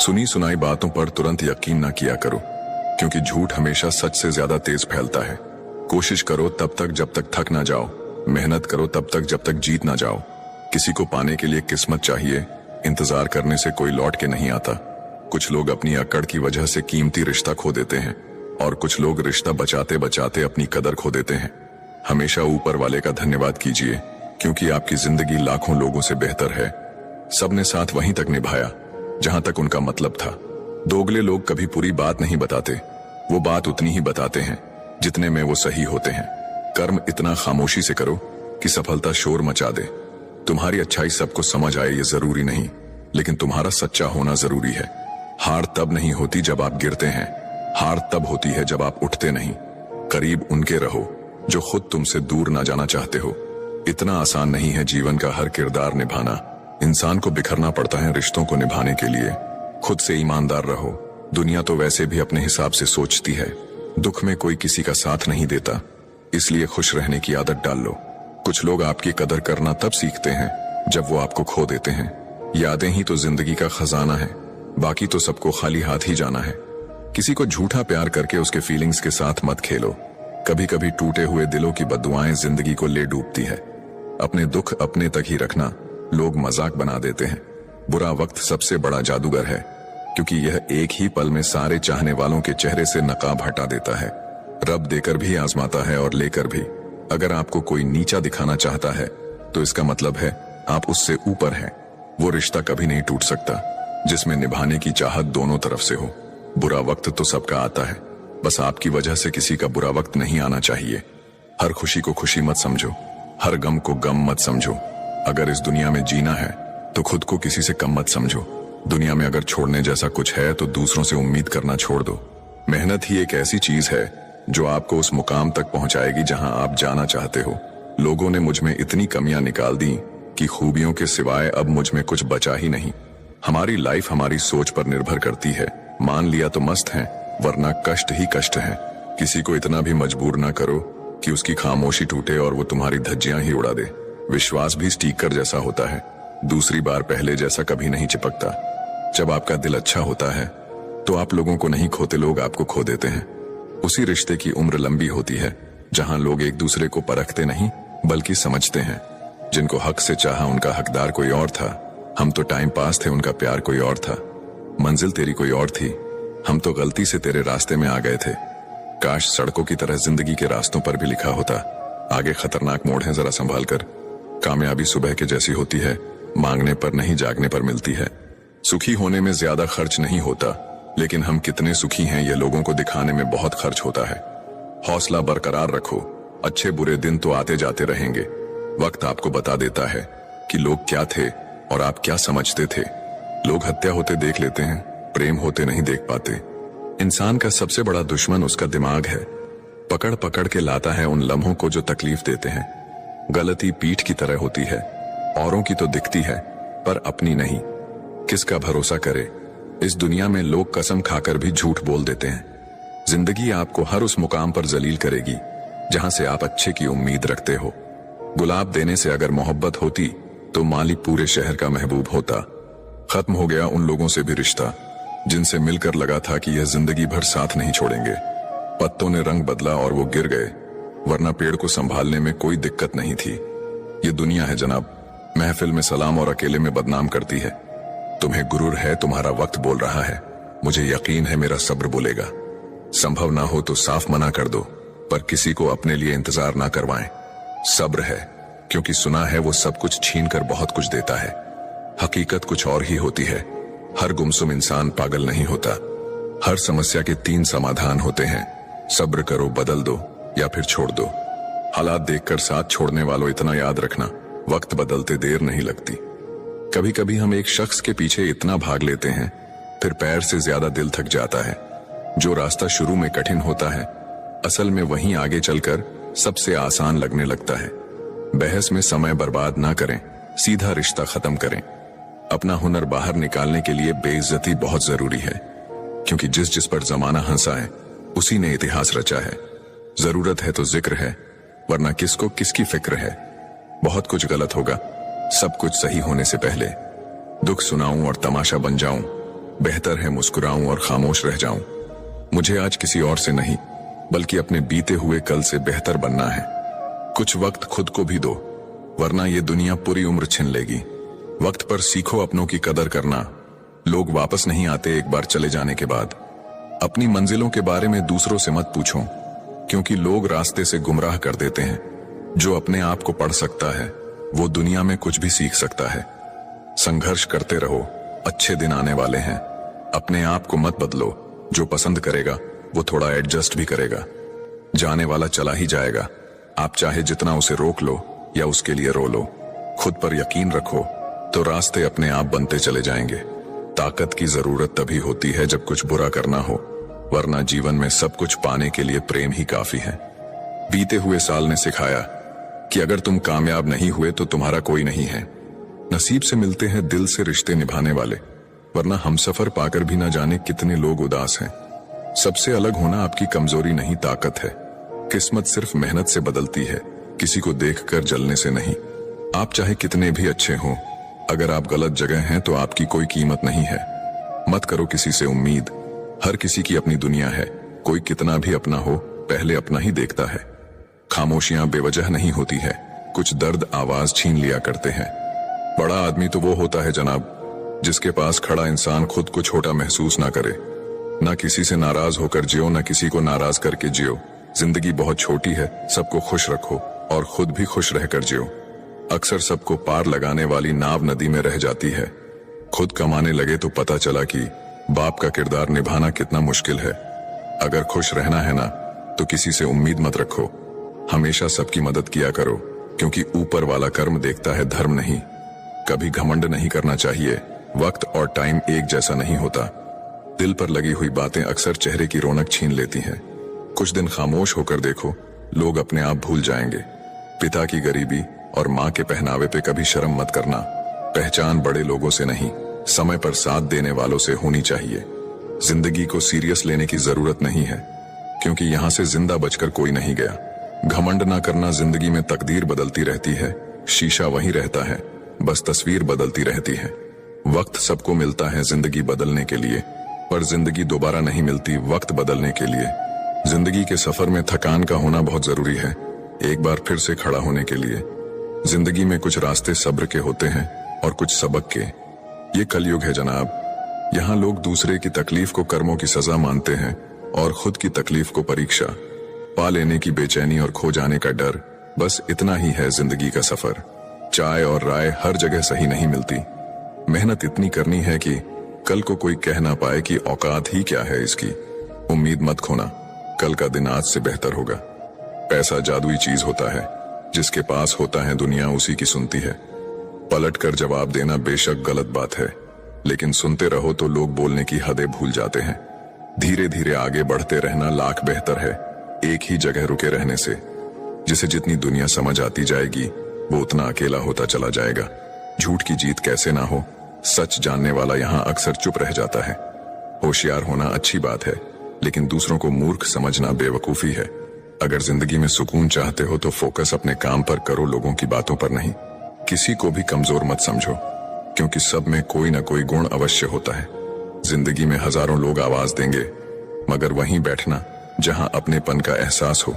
सुनी सुनाई बातों पर तुरंत यकीन ना किया करो, क्योंकि झूठ हमेशा सच से ज्यादा तेज फैलता है। कोशिश करो तब तक जब तक थक ना जाओ, मेहनत करो तब तक जब तक जीत ना जाओ। किसी को पाने के लिए किस्मत चाहिए, इंतजार करने से कोई लौट के नहीं आता। कुछ लोग अपनी अकड़ की वजह से कीमती रिश्ता खो देते हैं और कुछ लोग रिश्ता बचाते बचाते अपनी कदर खो देते हैं। हमेशा ऊपर वाले का धन्यवाद कीजिए, क्योंकि आपकी जिंदगी लाखों लोगों से बेहतर है। सबने साथ वहीं तक निभाया जहां तक उनका मतलब था। दोगले लोग कभी पूरी बात नहीं बताते, वो बात उतनी ही बताते हैं जितने में वो सही होते हैं। कर्म इतना खामोशी से करो कि सफलता शोर मचा दे। तुम्हारी अच्छाई सबको समझ आए ये जरूरी नहीं, लेकिन तुम्हारा सच्चा होना जरूरी है। हार तब नहीं होती जब आप गिरते हैं, हार तब होती है जब आप उठते नहीं। करीब उनके रहो जो खुद तुमसे दूर ना जाना चाहते हो। इतना आसान नहीं है जीवन का हर किरदार निभाना। इंसान को बिखरना पड़ता है रिश्तों को निभाने के लिए। खुद से ईमानदार रहो। दुनिया तो वैसे भी अपने हिसाब से सोचती है। दुख में कोई किसी का साथ नहीं देता, इसलिए खुश रहने की आदत डाल लो। कुछ लोग आपकी कदर करना तब सीखते हैं जब वो आपको खो देते हैं। यादें ही तो जिंदगी का खजाना है, बाकी तो सबको खाली हाथ ही जाना है। किसी को झूठा प्यार करके उसके फीलिंग्स के साथ मत खेलो। कभी कभी टूटे हुए दिलों की बद्दुआएं जिंदगी को ले डूबती है। अपने दुख अपने तक ही रखना, लोग मजाक बना देते हैं। बुरा वक्त सबसे बड़ा जादूगर है, क्योंकि यह एक ही पल में सारे चाहने वालों के चेहरे से नकाब हटा देता है। रब देकर भी आजमाता है और लेकर भी। अगर आपको कोई नीचा दिखाना चाहता है तो इसका मतलब है आप उससे ऊपर हैं। वो रिश्ता कभी नहीं टूट सकता जिसमें निभाने की चाहत दोनों तरफ से हो। बुरा वक्त तो सबका आता है, बस आपकी वजह से किसी का बुरा वक्त नहीं आना चाहिए। हर खुशी को खुशी मत समझो, हर गम को गम मत समझो। अगर इस दुनिया में जीना है तो खुद को किसी से कम मत समझो। दुनिया में अगर छोड़ने जैसा कुछ है तो दूसरों से उम्मीद करना छोड़ दो। मेहनत ही एक ऐसी चीज है जो आपको उस मुकाम तक पहुंचाएगी जहां आप जाना चाहते हो। लोगों ने मुझ में इतनी कमियां निकाल दी कि खूबियों के सिवाय अब मुझ में कुछ बचा ही नहीं। हमारी लाइफ हमारी सोच पर निर्भर करती है। मान लिया तो मस्त है, वरना कष्ट ही कष्ट है। किसी को इतना भी मजबूर ना करो कि उसकी खामोशी टूटे और वो तुम्हारी धज्जियां ही उड़ा दे। विश्वास भी स्टीकर जैसा होता है, दूसरी बार पहले जैसा कभी नहीं चिपकता। जब आपका दिल अच्छा होता है तो आप लोगों को नहीं खोते, लोग आपको खो देते हैं। उसी रिश्ते की उम्र लंबी होती है जहां लोग एक दूसरे को परखते नहीं बल्कि समझते हैं। जिनको हक से चाहा उनका हकदार कोई और था। हम तो टाइम पास थे, उनका प्यार कोई और था। मंजिल तेरी कोई और थी, हम तो गलती से तेरे रास्ते में आ गए थे। काश सड़कों की तरह जिंदगी के रास्तों पर भी लिखा होता, आगे खतरनाक मोड़ है, जरा संभाल कर। कामयाबी सुबह के जैसी होती है, मांगने पर नहीं जागने पर मिलती है। सुखी होने में ज्यादा खर्च नहीं होता, लेकिन हम कितने सुखी हैं ये लोगों को दिखाने में बहुत खर्च होता है। हौसला बरकरार रखो, अच्छे बुरे दिन तो आते जाते रहेंगे। वक्त आपको बता देता है कि लोग क्या थे और आप क्या समझते थे। लोग हत्या होते देख लेते हैं, प्रेम होते नहीं देख पाते। इंसान का सबसे बड़ा दुश्मन उसका दिमाग है। पकड़ पकड़ के लाता है उन लम्हों को जो तकलीफ देते हैं। गलती पीठ की तरह होती है, औरों की तो दिखती है पर अपनी नहीं। किसका भरोसा करे। इस दुनिया में लोग कसम खाकर भी झूठ बोल देते हैं। जिंदगी आपको हर उस मुकाम पर जलील करेगी जहां से आप अच्छे की उम्मीद रखते हो। गुलाब देने से अगर मोहब्बत होती तो माली पूरे शहर का महबूब होता। खत्म हो गया उन लोगों से भी रिश्ता जिनसे मिलकर लगा था कि यह जिंदगी भर साथ नहीं छोड़ेंगे। पत्तों ने रंग बदला और वो गिर गए, वरना पेड़ को संभालने में कोई दिक्कत नहीं थी। ये दुनिया है जनाब, महफिल में सलाम और अकेले में बदनाम करती है। तुम्हें गुरूर है, तुम्हारा वक्त बोल रहा है। मुझे यकीन है मेरा सब्र बोलेगा। संभव ना हो तो साफ मना कर दो, पर किसी को अपने लिए इंतजार ना करवाएं। सब्र है, क्योंकि सुना है वो सब कुछ छीन कर बहुत कुछ देता है। हकीकत कुछ और ही होती है। हर गुमसुम इंसान पागल नहीं होता। हर समस्या के 3 समाधान होते हैं। सब्र करो, बदल दो या फिर छोड़ दो। हालात देखकर साथ छोड़ने वालों इतना याद रखना, वक्त बदलते देर नहीं लगती। कभी कभी हम एक शख्स के पीछे इतना भाग लेते हैं, फिर पैर से ज्यादा दिल थक जाता है। जो रास्ता शुरू में कठिन होता है, असल में वहीं आगे चलकर सबसे आसान लगने लगता है। बहस में समय बर्बाद ना करें, सीधा रिश्ता खत्म करें। अपना हुनर बाहर निकालने के लिए बेइज्जती बहुत जरूरी है, क्योंकि जिस जिस पर जमाना हंसा है उसी ने इतिहास रचा है। जरूरत है तो जिक्र है, वरना किसको किसकी फिक्र है। बहुत कुछ गलत होगा सब कुछ सही होने से पहले। दुख सुनाऊं और तमाशा बन जाऊं, बेहतर है मुस्कुराऊं और खामोश रह जाऊं। मुझे आज किसी और से नहीं बल्कि अपने बीते हुए कल से बेहतर बनना है। कुछ वक्त खुद को भी दो, वरना ये दुनिया पूरी उम्र छीन लेगी। वक्त पर सीखो अपनों की कदर करना। लोग वापस नहीं आते एक बार चले जाने के बाद। अपनी मंजिलों के बारे में दूसरों से मत पूछो, क्योंकि लोग रास्ते से गुमराह कर देते हैं। जो अपने आप को पढ़ सकता है वो दुनिया में कुछ भी सीख सकता है। संघर्ष करते रहो, अच्छे दिन आने वाले हैं। अपने आप को मत बदलो, जो पसंद करेगा वो थोड़ा एडजस्ट भी करेगा। जाने वाला चला ही जाएगा, आप चाहे जितना उसे रोक लो या उसके लिए रो लो। खुद पर यकीन रखो तो रास्ते अपने आप बनते चले जाएंगे। ताकत की जरूरत तभी होती है जब कुछ बुरा करना हो, वरना जीवन में सब कुछ पाने के लिए प्रेम ही काफी है। बीते हुए साल ने सिखाया कि अगर तुम कामयाब नहीं हुए तो तुम्हारा कोई नहीं है। नसीब से मिलते हैं दिल से रिश्ते निभाने वाले, वरना हमसफर पाकर भी ना जाने कितने लोग उदास हैं। सबसे अलग होना आपकी कमजोरी नहीं, ताकत है। किस्मत सिर्फ मेहनत से बदलती है, किसी को देखकर जलने से नहीं। आप चाहे कितने भी अच्छे हों, अगर आप गलत जगह हैं तो आपकी कोई कीमत नहीं है। मत करो किसी से उम्मीद, हर किसी की अपनी दुनिया है। कोई कितना भी अपना हो, पहले अपना ही देखता है। खामोशियां बेवजह नहीं होती है, कुछ दर्द आवाज छीन लिया करते हैं। बड़ा आदमी तो वो होता है जनाब, जिसके पास खड़ा इंसान खुद को छोटा महसूस ना करे। ना किसी से नाराज होकर जियो, ना किसी को नाराज करके जियो। जिंदगी बहुत छोटी है, सबको खुश रखो और खुद भी खुश रहकर जियो। अक्सर सबको पार लगाने वाली नाव नदी में रह जाती है। खुद कमाने लगे तो पता चला कि बाप का किरदार निभाना कितना मुश्किल है। अगर खुश रहना है ना तो किसी से उम्मीद मत रखो। हमेशा सबकी मदद किया करो, क्योंकि ऊपर वाला कर्म देखता है, धर्म नहीं। कभी घमंड नहीं करना चाहिए, वक्त और टाइम एक जैसा नहीं होता। दिल पर लगी हुई बातें अक्सर चेहरे की रौनक छीन लेती हैं। कुछ दिन खामोश होकर देखो, लोग अपने आप भूल जाएंगे। पिता की गरीबी और माँ के पहनावे पे कभी शर्म मत करना। पहचान बड़े लोगों से नहीं, समय पर साथ देने वालों से होनी चाहिए। जिंदगी को सीरियस लेने की जरूरत नहीं है, क्योंकि यहाँ से जिंदा बचकर कोई नहीं गया। घमंड ना करना, जिंदगी में तकदीर बदलती रहती है, शीशा वहीं रहता है, बस तस्वीर बदलती रहती है। वक्त सबको मिलता है जिंदगी बदलने के लिए, पर जिंदगी दोबारा नहीं मिलती वक्त बदलने के लिए। जिंदगी के सफर में थकान का होना बहुत जरूरी है, एक बार फिर से खड़ा होने के लिए। जिंदगी में कुछ रास्ते सब्र के होते हैं और कुछ सबक के। ये कलयुग है जनाब, यहाँ लोग दूसरे की तकलीफ को कर्मों की सजा मानते हैं और खुद की तकलीफ को परीक्षा। पा लेने की बेचैनी और खो जाने का डर, बस इतना ही है जिंदगी का सफर। चाय और राय हर जगह सही नहीं मिलती। मेहनत इतनी करनी है कि कल को कोई कह ना पाए कि औकात ही क्या है इसकी। उम्मीद मत खोना, कल का दिन आज से बेहतर होगा। पैसा जादुई चीज होता है, जिसके पास होता है दुनिया उसी की सुनती है। पलट कर जवाब देना बेशक गलत बात है, लेकिन सुनते रहो तो लोग बोलने की हदें भूल जाते हैं। धीरे धीरे आगे बढ़ते रहना लाख बेहतर है एक ही जगह रुके रहने से। जिसे जितनी दुनिया समझ आती जाएगी वो उतना अकेला होता चला जाएगा। झूठ की जीत कैसे ना हो, सच जानने वाला यहाँ अक्सर चुप रह जाता है। होशियार होना अच्छी बात है, लेकिन दूसरों को मूर्ख समझना बेवकूफी है। अगर जिंदगी में सुकून चाहते हो तो फोकस अपने काम पर करो, लोगों की बातों पर नहीं। किसी को भी कमजोर मत समझो, क्योंकि सब में कोई ना कोई गुण अवश्य होता है। जिंदगी में हजारों लोग आवाज देंगे, मगर वहीं बैठना जहां अपनेपन का एहसास हो।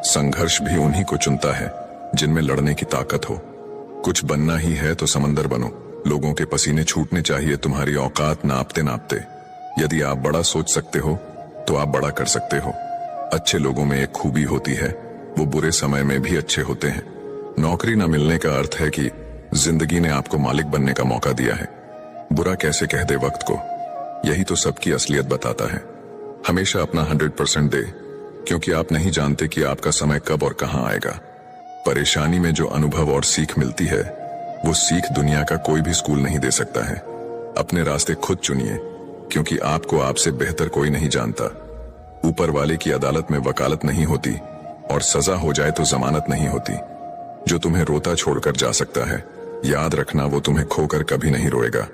संघर्ष भी उन्हीं को चुनता है जिनमें लड़ने की ताकत हो। कुछ बनना ही है तो समंदर बनो। लोगों के पसीने छूटने चाहिए तुम्हारी औकात नापते नापते। यदि आप बड़ा सोच सकते हो तो आप बड़ा कर सकते हो। अच्छे लोगों में एक खूबी होती है, वो बुरे समय में भी अच्छे होते हैं। नौकरी न मिलने का अर्थ है कि जिंदगी ने आपको मालिक बनने का मौका दिया है। बुरा कैसे कह दे वक्त को, यही तो सबकी असलियत बताता है। हमेशा अपना 100% दे, क्योंकि आप नहीं जानते कि आपका समय कब और कहां आएगा। परेशानी में जो अनुभव और सीख मिलती है, वो सीख दुनिया का कोई भी स्कूल नहीं दे सकता है। अपने रास्ते खुद चुनिए, क्योंकि आपको आपसे बेहतर कोई नहीं जानता। ऊपर वाले की अदालत में वकालत नहीं होती, और सजा हो जाए तो जमानत नहीं होती। जो तुम्हें रोता छोड़कर जा सकता है, याद रखना वो तुम्हें खोकर कभी नहीं रोएगा।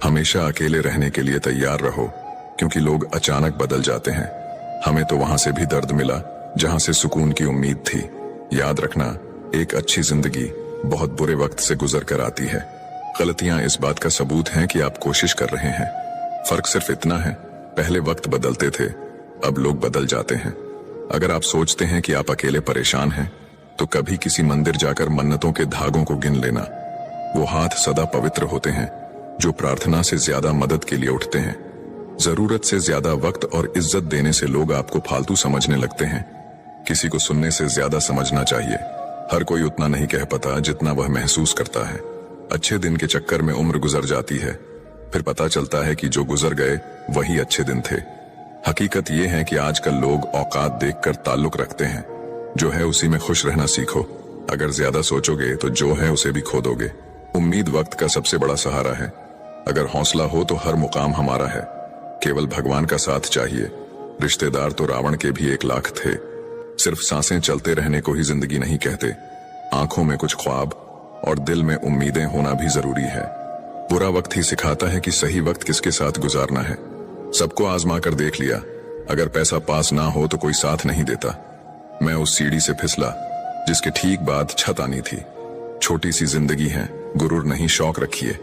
हमेशा अकेले रहने के लिए तैयार रहो, क्योंकि लोग अचानक बदल जाते हैं। हमें तो वहां से भी दर्द मिला जहां से सुकून की उम्मीद थी। याद रखना, एक अच्छी जिंदगी बहुत बुरे वक्त से गुजर कर आती है। गलतियां इस बात का सबूत हैं कि आप कोशिश कर रहे हैं। फर्क सिर्फ इतना है, पहले वक्त बदलते थे, अब लोग बदल जाते हैं। अगर आप सोचते हैं कि आप अकेले परेशान हैं, तो कभी किसी मंदिर जाकर मन्नतों के धागों को गिन लेना। वो हाथ सदा पवित्र होते हैं जो प्रार्थना से ज्यादा मदद के लिए उठते हैं। जरूरत से ज्यादा वक्त और इज्जत देने से लोग आपको फालतू समझने लगते हैं। किसी को सुनने से ज्यादा समझना चाहिए। हर कोई उतना नहीं कह पाता जितना वह महसूस करता है। अच्छे दिन के चक्कर में उम्र गुजर जाती है, फिर पता चलता है कि जो गुजर गए वही अच्छे दिन थे। हकीकत यह है कि आजकल लोग औकात देखकर ताल्लुक रखते हैं। जो है उसी में खुश रहना सीखो। अगर ज्यादा सोचोगे तो जो है उसे भी खो दोगे। उम्मीद वक्त का सबसे बड़ा सहारा है। अगर हौसला हो तो हर मुकाम हमारा है। केवल भगवान का साथ चाहिए। रिश्तेदार तो रावण के भी 1,00,000 थे। सिर्फ सांसें चलते रहने को ही जिंदगी नहीं कहते। आंखों में कुछ ख्वाब और दिल में उम्मीदें होना भी जरूरी है। बुरा वक्त ही सिखाता है कि सही वक्त किसके साथ गुजारना है। सबको आजमा कर देख लिया, अगर पैसा पास ना हो तो कोई साथ नहीं देता। मैं उस सीढ़ी से फिसला जिसके ठीक बाद छत आनी थी। छोटी सी जिंदगी है, गुरूर नहीं, शौक रखिए।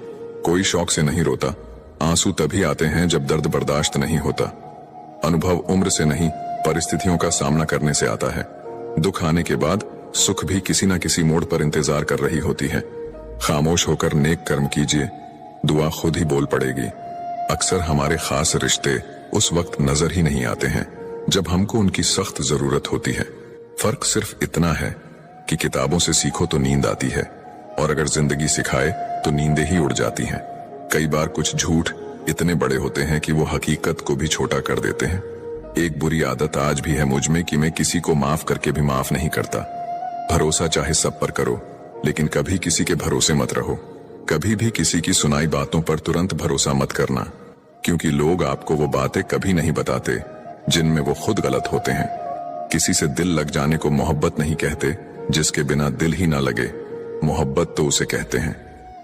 कोई शौक से नहीं रोता। आंसू तभी आते हैं जब दर्द बर्दाश्त नहीं होता। अनुभव उम्र से नहीं, परिस्थितियों का सामना करने से आता है। दुख आने के बाद सुख भी किसी न किसी मोड़ पर इंतजार कर रही होती है। खामोश होकर नेक कर्म कीजिए, दुआ खुद ही बोल पड़ेगी। अक्सर हमारे खास रिश्ते उस वक्त नजर ही नहीं आते हैं जब हमको उनकी सख्त जरूरत होती है। फर्क सिर्फ इतना है कि किताबों से सीखो तो नींद आती है, और अगर जिंदगी सिखाए तो नींदें ही उड़ जाती हैं। कई बार कुछ झूठ इतने बड़े होते हैं कि वो हकीकत को भी छोटा कर देते हैं। एक बुरी आदत आज भी है मुझ में कि मैं किसी को माफ करके भी माफ नहीं करता। भरोसा चाहे सब पर करो, लेकिन कभी किसी के भरोसे मत रहो। कभी भी किसी की सुनाई बातों पर तुरंत भरोसा मत करना, क्योंकि लोग आपको वो बातें कभी नहीं बताते जिनमें वो खुद गलत होते हैं। किसी से दिल लग जाने को मोहब्बत नहीं कहते, जिसके बिना दिल ही ना लगे। मोहब्बत तो उसे कहते हैं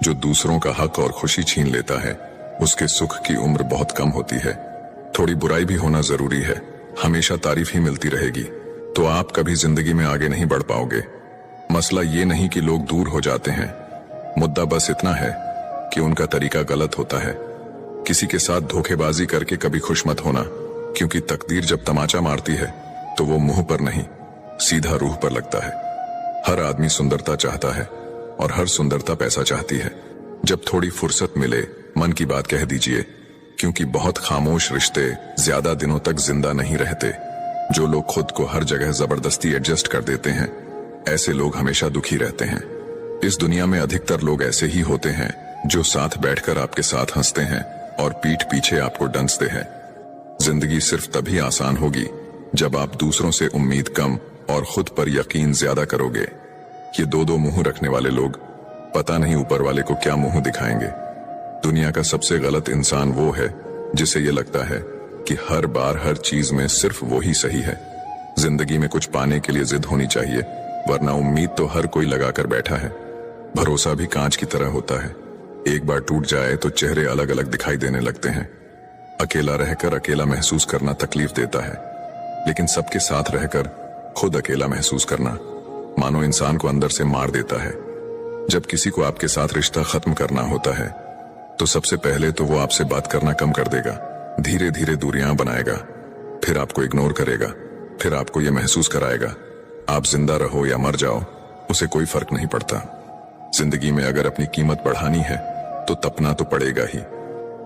जो दूसरों का हक और खुशी छीन लेता है। उसके सुख की उम्र बहुत कम होती है। थोड़ी बुराई भी होना जरूरी है। हमेशा तारीफ ही मिलती रहेगी तो आप कभी जिंदगी में आगे नहीं बढ़ पाओगे। मसला ये नहीं कि लोग दूर हो जाते हैं, मुद्दा बस इतना है कि उनका तरीका गलत होता है। किसी के साथ धोखेबाजी करके कभी खुश मत होना, क्योंकि तकदीर जब तमाचा मारती है तो वो मुंह पर नहीं, सीधा रूह पर लगता है। हर आदमी सुंदरता चाहता है और हर सुंदरता पैसा चाहती है। जब थोड़ी फुर्सत मिले मन की बात कह दीजिए, क्योंकि बहुत खामोश रिश्ते ज्यादा दिनों तक जिंदा नहीं रहते। जो लोग खुद को हर जगह जबरदस्ती एडजस्ट कर देते हैं, ऐसे लोग हमेशा दुखी रहते हैं। इस दुनिया में अधिकतर लोग ऐसे ही होते हैं जो साथ बैठकर आपके साथ हंसते हैं और पीठ पीछे आपको डंसते हैं। जिंदगी सिर्फ तभी आसान होगी जब आप दूसरों से उम्मीद कम और खुद पर यकीन ज्यादा करोगे। ये दो मुंह रखने वाले लोग पता नहीं ऊपर वाले को क्या मुंह दिखाएंगे। दुनिया का सबसे गलत इंसान वो है जिसे ये लगता है कि हर बार हर चीज में सिर्फ वो ही सही है। जिंदगी में कुछ पाने के लिए जिद होनी चाहिए, वरना उम्मीद तो हर कोई लगाकर बैठा है। भरोसा भी कांच की तरह होता है, एक बार टूट जाए तो चेहरे अलग अलग दिखाई देने लगते हैं। अकेला रहकर अकेला महसूस करना तकलीफ देता है, लेकिन सबके साथ रहकर खुद अकेला महसूस करना मानो इंसान को अंदर से मार देता है। जब किसी को आपके साथ रिश्ता खत्म करना होता है तो सबसे पहले तो वो आपसे बात करना कम कर देगा, धीरे धीरे दूरियां बनाएगा, फिर आपको इग्नोर करेगा, फिर आपको ये महसूस कराएगा आप जिंदा रहो या मर जाओ, उसे कोई फर्क नहीं पड़ता। जिंदगी में अगर अपनी कीमत बढ़ानी है तो तपना तो पड़ेगा ही।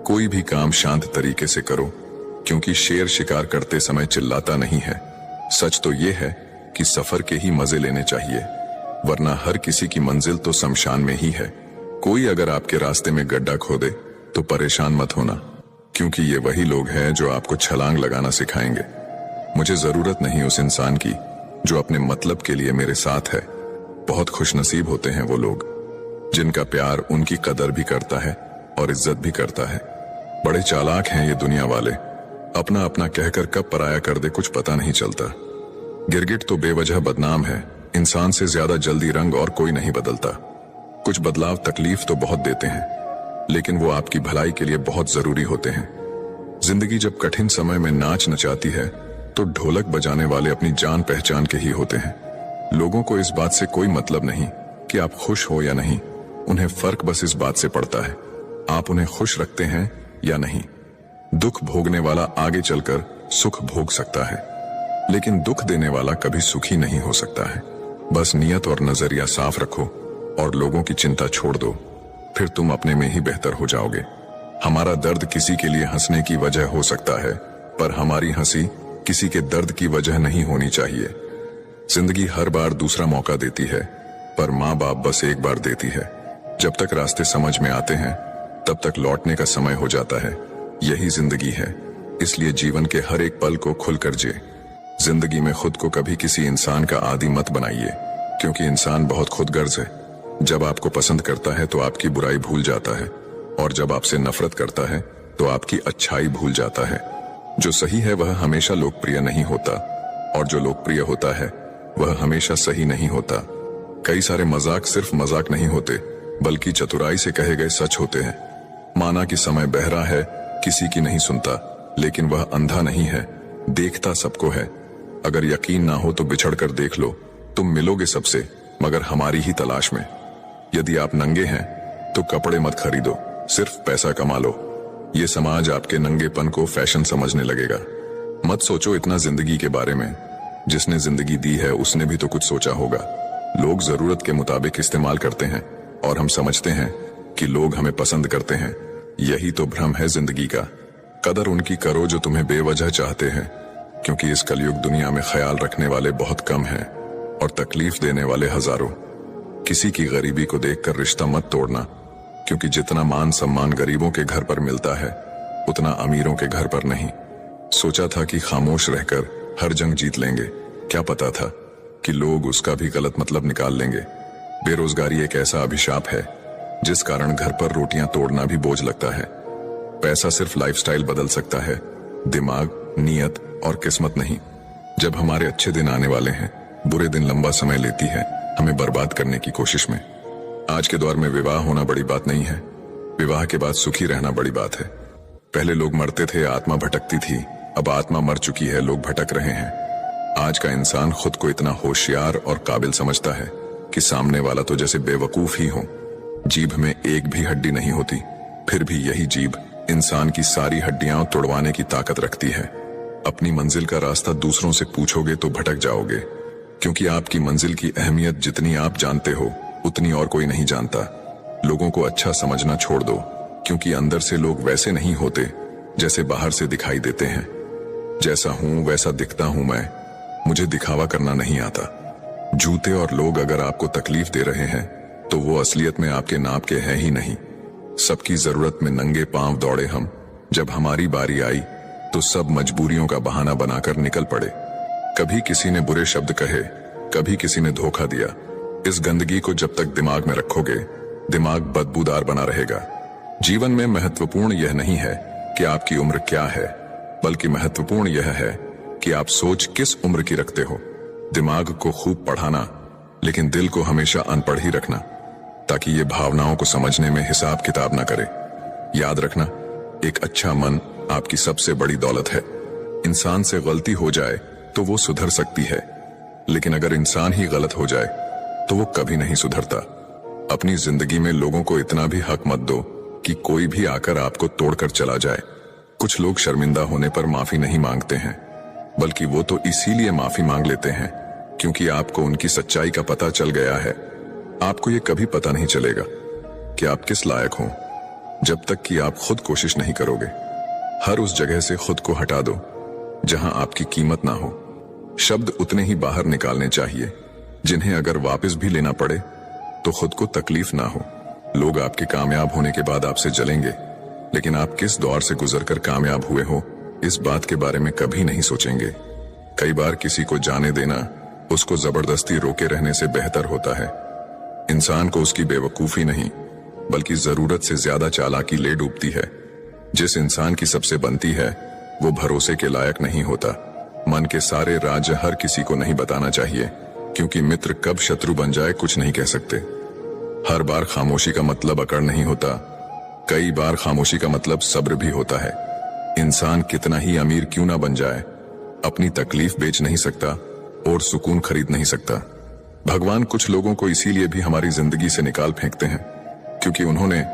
कोई भी काम शांत तरीके से करो, क्योंकि शेर शिकार करते समय चिल्लाता नहीं है। सच तो ये है कि सफर के ही मजे लेने चाहिए, वरना हर किसी की मंजिल तो शमशान में ही है। कोई अगर आपके रास्ते में गड्ढा खोदे तो परेशान मत होना, क्योंकि ये वही लोग हैं जो आपको छलांग लगाना सिखाएंगे। मुझे जरूरत नहीं उस इंसान की जो अपने मतलब के लिए मेरे साथ है। बहुत खुशनसीब होते हैं वो लोग जिनका प्यार उनकी कदर भी करता है और इज्जत भी करता है। बड़े चालाक हैं ये दुनिया वाले, अपना अपना कहकर कब पराया कर दे कुछ पता नहीं चलता। गिरगिट तो बेवजह बदनाम है, इंसान से ज्यादा जल्दी रंग और कोई नहीं बदलता। कुछ बदलाव तकलीफ तो बहुत देते हैं, लेकिन वो आपकी भलाई के लिए बहुत जरूरी होते हैं। जिंदगी जब कठिन समय में नाच नचाती है तो ढोलक बजाने वाले अपनी जान पहचान के ही होते हैं। लोगों को इस बात से कोई मतलब नहीं कि आप खुश हो या नहीं, उन्हें फर्क बस इस बात से पड़ता है आप उन्हें खुश रखते हैं या नहीं। दुख भोगने वाला आगे चलकर सुख भोग सकता है, लेकिन दुख देने वाला कभी सुखी नहीं हो सकता है। बस नियत और नजरिया साफ रखो और लोगों की चिंता छोड़ दो, फिर तुम अपने में ही बेहतर हो जाओगे। हमारा दर्द किसी के लिए हंसने की वजह हो सकता है, पर हमारी हंसी किसी के दर्द की वजह नहीं होनी चाहिए। जिंदगी हर बार दूसरा मौका देती है, पर माँ बाप बस एक बार देती है। जब तक रास्ते समझ में आते हैं तब तक लौटने का समय हो जाता है। यही जिंदगी है, इसलिए जीवन के हर एक पल को खुलकर जिए। जिंदगी में खुद को कभी किसी इंसान का आदी मत बनाइए, क्योंकि इंसान बहुत खुदगर्ज है। जब आपको पसंद करता है तो आपकी बुराई भूल जाता है, और जब आपसे नफरत करता है तो आपकी अच्छाई भूल जाता है। जो सही है वह हमेशा लोकप्रिय नहीं होता, और जो लोकप्रिय होता है वह हमेशा सही नहीं होता। कई सारे मजाक सिर्फ मजाक नहीं होते, बल्कि चतुराई से कहे गए सच होते हैं। माना कि समय बहरा है, किसी की नहीं सुनता, लेकिन वह अंधा नहीं है, देखता सबको है। अगर यकीन ना हो तो बिछड़ कर देख लो, तुम मिलोगे सबसे, मगर हमारी ही तलाश में। यदि आप नंगे हैं तो कपड़े मत खरीदो, सिर्फ पैसा कमा लो। ये समाज आपके नंगेपन को फैशन समझने लगेगा। मत सोचो इतना जिंदगी के बारे में, जिसने जिंदगी दी है उसने भी तो कुछ सोचा होगा। लोग जरूरत के मुताबिक इस्तेमाल करते हैं, और हम समझते हैं कि लोग हमें पसंद करते हैं। यही तो भ्रम है जिंदगी का। कदर उनकी करो जो तुम्हें बेवजह चाहते हैं, क्योंकि इस कलयुग दुनिया में ख्याल रखने वाले बहुत कम हैं और तकलीफ देने वाले हजारों। किसी की गरीबी को देखकर रिश्ता मत तोड़ना, क्योंकि जितना मान सम्मान गरीबों के घर पर मिलता है उतना अमीरों के घर पर नहीं। सोचा था कि खामोश रहकर हर जंग जीत लेंगे, क्या पता था कि लोग उसका भी गलत मतलब निकाल लेंगे। बेरोजगारी एक ऐसा अभिशाप है जिस कारण घर पर रोटियां तोड़ना भी बोझ लगता है। पैसा सिर्फ लाइफस्टाइल बदल सकता है, दिमाग, नियत और किस्मत नहीं। जब हमारे अच्छे दिन आने वाले हैं, बुरे दिन लंबा समय लेती है हमें बर्बाद करने की कोशिश में। आज के दौर में विवाह होना बड़ी बात नहीं है, विवाह के बाद सुखी रहना बड़ी बात है। पहले लोग मरते थे, आत्मा भटकती थी, अब आत्मा मर चुकी है, लोग भटक रहे हैं। आज का इंसान खुद को इतना होशियार और काबिल समझता है कि सामने वाला तो जैसे बेवकूफ ही हो। जीभ में एक भी हड्डी नहीं होती, फिर भी यही जीभ इंसान की सारी हड्डियां तोड़वाने की ताकत रखती है। अपनी मंजिल का रास्ता दूसरों से पूछोगे तो भटक जाओगे, क्योंकि आपकी मंजिल की अहमियत जितनी आप जानते हो उतनी और कोई नहीं जानता। लोगों को अच्छा समझना छोड़ दो, क्योंकि अंदर से लोग वैसे नहीं होते जैसे बाहर से दिखाई देते हैं। जैसा हूं वैसा दिखता हूं मैं, मुझे दिखावा करना नहीं आता। जूते और लोग अगर आपको तकलीफ दे रहे हैं तो वो असलियत में आपके नाप के हैं ही नहीं। सबकी जरूरत में नंगे पांव दौड़े हम, जब हमारी बारी आई तो सब मजबूरियों का बहाना बनाकर निकल पड़े। कभी किसी ने बुरे शब्द कहे, कभी किसी ने धोखा दिया। इस गंदगी को जब तक दिमाग में रखोगे, दिमाग बदबूदार बना रहेगा। जीवन में महत्वपूर्ण यह नहीं है कि आपकी उम्र क्या है, बल्कि महत्वपूर्ण यह है कि आप सोच किस उम्र की रखते हो। दिमाग को खूब पढ़ाना, लेकिन दिल को हमेशा अनपढ़ ही रखना, ताकि ये भावनाओं को समझने में हिसाब किताब ना करे। याद रखना, एक अच्छा मन आपकी सबसे बड़ी दौलत है। इंसान से गलती हो जाए तो वो सुधर सकती है, लेकिन अगर इंसान ही गलत हो जाए तो वो कभी नहीं सुधरता। अपनी जिंदगी में लोगों को इतना भी हक मत दो कि कोई भी आकर आपको तोड़कर चला जाए। कुछ लोग शर्मिंदा होने पर माफी नहीं मांगते हैं, बल्कि वो तो इसीलिए माफी मांग लेते हैं क्योंकि आपको उनकी सच्चाई का पता चल गया है। आपको ये कभी पता नहीं चलेगा कि आप किस लायक हो, जब तक कि आप खुद कोशिश नहीं करोगे। हर उस जगह से खुद को हटा दो जहां आपकी कीमत ना हो। शब्द उतने ही बाहर निकालने चाहिए जिन्हें अगर वापस भी लेना पड़े तो खुद को तकलीफ ना हो। लोग आपके कामयाब होने के बाद आपसे जलेंगे, लेकिन आप किस दौर से गुजरकर कामयाब हुए हो इस बात के बारे में कभी नहीं सोचेंगे। कई बार किसी को जाने देना उसको जबरदस्ती रोके रहने से बेहतर होता है। इंसान को उसकी बेवकूफी नहीं, बल्कि जरूरत से ज्यादा चालाकी ले डूबती है। जिस इंसान की सबसे बनती है वो भरोसे के लायक नहीं होता। मन के सारे राज हर किसी को नहीं बताना चाहिए, क्योंकि मित्र कब शत्रु बन जाए कुछ नहीं कह सकते। हर बार खामोशी का मतलब अकड़ नहीं होता, कई बार खामोशी का मतलब सब्र भी होता है। इंसान कितना ही अमीर क्यों ना बन जाए, अपनी तकलीफ बेच नहीं सकता और सुकून खरीद नहीं सकता। भगवान कुछ लोगों को इसीलिए भी हमारी जिंदगी से निकाल फेंकते हैं, क्योंकि उन्होंने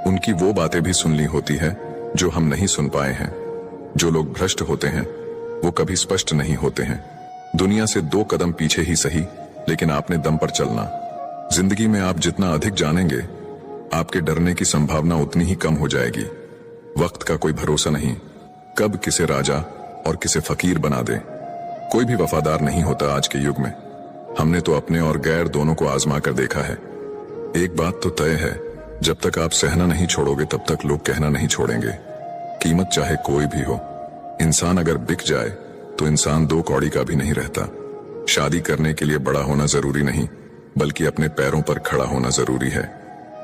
उनकी वो बातें भी सुन ली होती है जो हम नहीं सुन पाए हैं। जो लोग भ्रष्ट होते हैं वो कभी स्पष्ट नहीं होते हैं। दुनिया से 2 कदम पीछे ही सही, लेकिन आपने दम पर चलना। जिंदगी में आप जितना अधिक जानेंगे, आपके डरने की संभावना उतनी ही कम हो जाएगी। वक्त का कोई भरोसा नहीं, कब किसे राजा और किसे फकीर बना दे। कोई भी वफादार नहीं होता आज के युग में। हमने तो अपने और गैर दोनों को आजमा कर देखा है। एक बात तो तय है, जब तक आप सहना नहीं छोड़ोगे तब तक लोग कहना नहीं छोड़ेंगे। कीमत चाहे कोई भी हो, इंसान अगर बिक जाए तो इंसान 2 कौड़ी का भी नहीं रहता। शादी करने के लिए बड़ा होना जरूरी नहीं, बल्कि अपने पैरों पर खड़ा होना जरूरी है।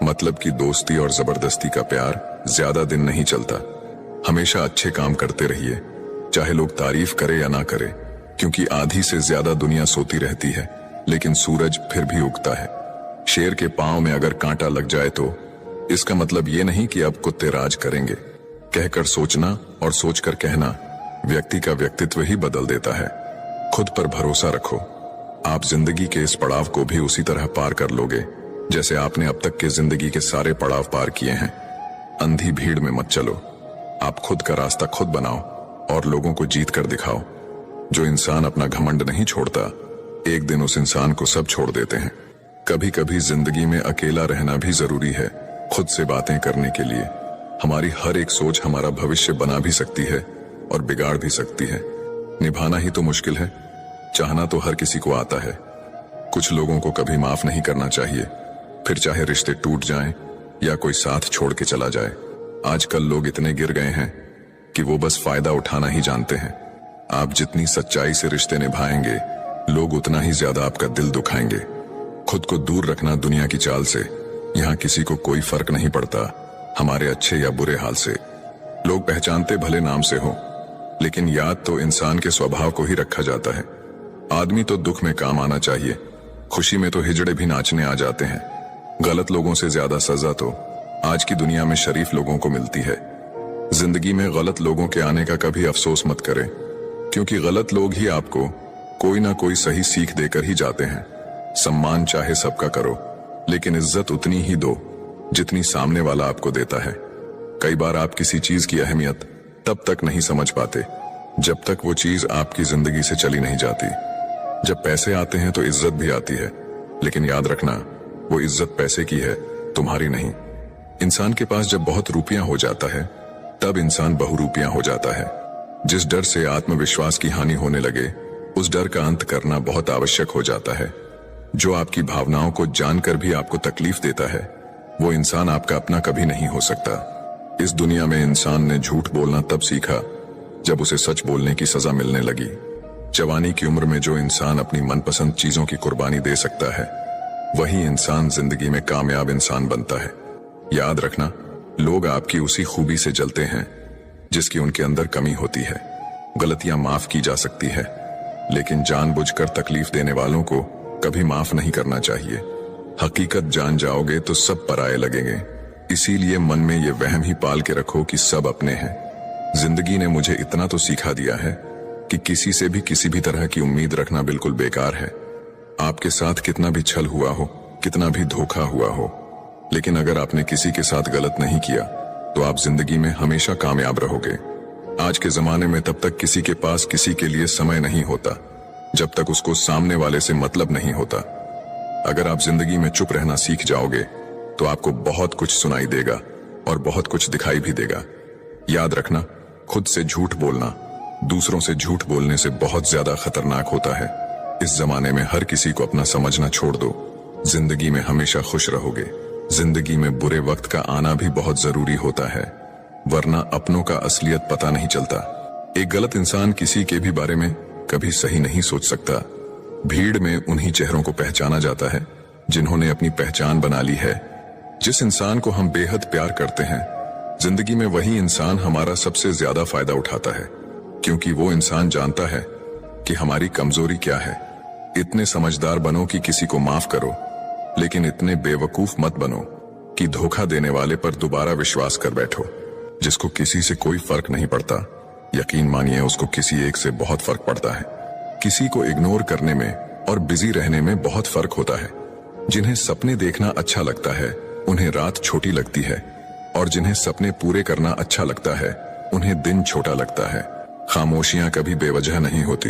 मतलब कि दोस्ती और जबरदस्ती का प्यार ज्यादा दिन नहीं चलता। हमेशा अच्छे काम करते रहिए, चाहे लोग तारीफ करे या ना करे, क्योंकि आधी से ज्यादा दुनिया सोती रहती है, लेकिन सूरज फिर भी उगता है। शेर के पांव में अगर कांटा लग जाए तो इसका मतलब ये नहीं कि अब कुत्ते राज करेंगे। कहकर सोचना और सोचकर कहना व्यक्ति का व्यक्तित्व ही बदल देता है। खुद पर भरोसा रखो। आप जिंदगी के इस पड़ाव को भी उसी तरह पार कर लोगे जैसे आपने अब तक के जिंदगी के सारे पड़ाव पार किए हैं। अंधी भीड़ में मत चलो, आप खुद का रास्ता खुद बनाओ और लोगों को जीत कर दिखाओ। जो इंसान अपना घमंड नहीं छोड़ता, एक दिन उस इंसान को सब छोड़ देते हैं। कभी कभी जिंदगी में अकेला रहना भी जरूरी है, खुद से बातें करने के लिए। हमारी हर एक सोच हमारा भविष्य बना भी सकती है और बिगाड़ भी सकती है। निभाना ही तो मुश्किल है, चाहना तो हर किसी को आता है। कुछ लोगों को कभी माफ नहीं करना चाहिए, फिर चाहे रिश्ते टूट जाएं या कोई साथ छोड़ के चला जाए। आजकल लोग इतने गिर गए हैं कि वो बस फायदा उठाना ही जानते हैं। आप जितनी सच्चाई से रिश्ते निभाएंगे, लोग उतना ही ज्यादा आपका दिल दुखाएंगे। खुद को दूर रखना दुनिया की चाल से। यहाँ किसी को कोई फर्क नहीं पड़ता हमारे अच्छे या बुरे हाल से। लोग पहचानते भले नाम से हो, लेकिन याद तो इंसान के स्वभाव को ही रखा जाता है। आदमी तो दुख में काम आना चाहिए, खुशी में तो हिजड़े भी नाचने आ जाते हैं। गलत लोगों से ज्यादा सजा तो आज की दुनिया में शरीफ लोगों को मिलती है। जिंदगी में गलत लोगों के आने का कभी अफसोस मत करें, क्योंकि गलत लोग ही आपको कोई ना कोई सही सीख देकर ही जाते हैं। सम्मान चाहे सबका करो, लेकिन इज्जत उतनी ही दो जितनी सामने वाला आपको देता है। कई बार आप किसी चीज की अहमियत तब तक नहीं समझ पाते जब तक वो चीज आपकी जिंदगी से चली नहीं जाती। जब पैसे आते हैं तो इज्जत भी आती है, लेकिन याद रखना वो इज्जत पैसे की है, तुम्हारी नहीं। इंसान के पास जब बहुत रुपया हो जाता है तब इंसान बहुरूपिया हो जाता है। जिस डर से आत्मविश्वास की हानि होने लगे, उस डर का अंत करना बहुत आवश्यक हो जाता है। जो आपकी भावनाओं को जानकर भी आपको तकलीफ देता है, वो इंसान आपका अपना कभी नहीं हो सकता। इस दुनिया में इंसान ने झूठ बोलना तब सीखा जब उसे सच बोलने की सजा मिलने लगी। जवानी की उम्र में जो इंसान अपनी मनपसंद चीजों की कुर्बानी दे सकता है, वही इंसान जिंदगी में कामयाब इंसान बनता है। याद रखना, लोग आपकी उसी खूबी से जलते हैं जिसकी उनके अंदर कमी होती है। गलतियां माफ की जा सकती है, लेकिन जानबूझकर तकलीफ देने वालों को कभी माफ नहीं करना चाहिए। हकीकत जान जाओगे तो सब पराये लगेंगे, इसीलिए मन में ये वहम ही पाल के रखो कि सब अपने हैं। जिंदगी ने मुझे इतना तो सिखा दिया है कि किसी से भी किसी भी तरह की उम्मीद रखना बिल्कुल बेकार है। आपके साथ कितना भी छल हुआ हो, कितना भी धोखा हुआ हो, लेकिन अगर आपने किसी के साथ गलत नहीं किया तो आप जिंदगी में हमेशा कामयाब रहोगे। आज के जमाने में तब तक किसी के पास किसी के लिए समय नहीं होता जब तक उसको सामने वाले से मतलब नहीं होता। अगर आप जिंदगी में चुप रहना सीख जाओगे तो आपको बहुत कुछ सुनाई देगा और बहुत कुछ दिखाई भी देगा। याद रखना, खुद से झूठ बोलना दूसरों से झूठ बोलने से बहुत ज्यादा खतरनाक होता है। इस जमाने में हर किसी को अपना समझना छोड़ दो, जिंदगी में हमेशा खुश रहोगे। जिंदगी में बुरे वक्त का आना भी बहुत जरूरी होता है, वरना अपनों का असलियत पता नहीं चलता। एक गलत इंसान किसी के भी बारे में कभी सही नहीं सोच सकता। भीड़ में उन्हीं चेहरों को पहचाना जाता है जिन्होंने अपनी पहचान बना ली है। जिस इंसान को हम बेहद प्यार करते हैं, जिंदगी में वही इंसान हमारा सबसे ज्यादा फायदा उठाता है, क्योंकि वो इंसान जानता है कि हमारी कमजोरी क्या है। इतने समझदार बनो कि किसी को माफ करो, लेकिन इतने बेवकूफ मत बनो कि धोखा देने वाले पर दोबारा विश्वास कर बैठो। जिसको किसी से कोई फर्क नहीं पड़ता, यकीन मानिए उसको किसी एक से बहुत फर्क पड़ता है। किसी को इग्नोर करने में और बिजी रहने में बहुत फर्क होता है। जिन्हें सपने देखना अच्छा लगता है, उन्हें रात छोटी लगती है, और जिन्हें सपने पूरे करना अच्छा लगता है, उन्हें दिन छोटा लगता है। खामोशियां कभी बेवजह नहीं होती।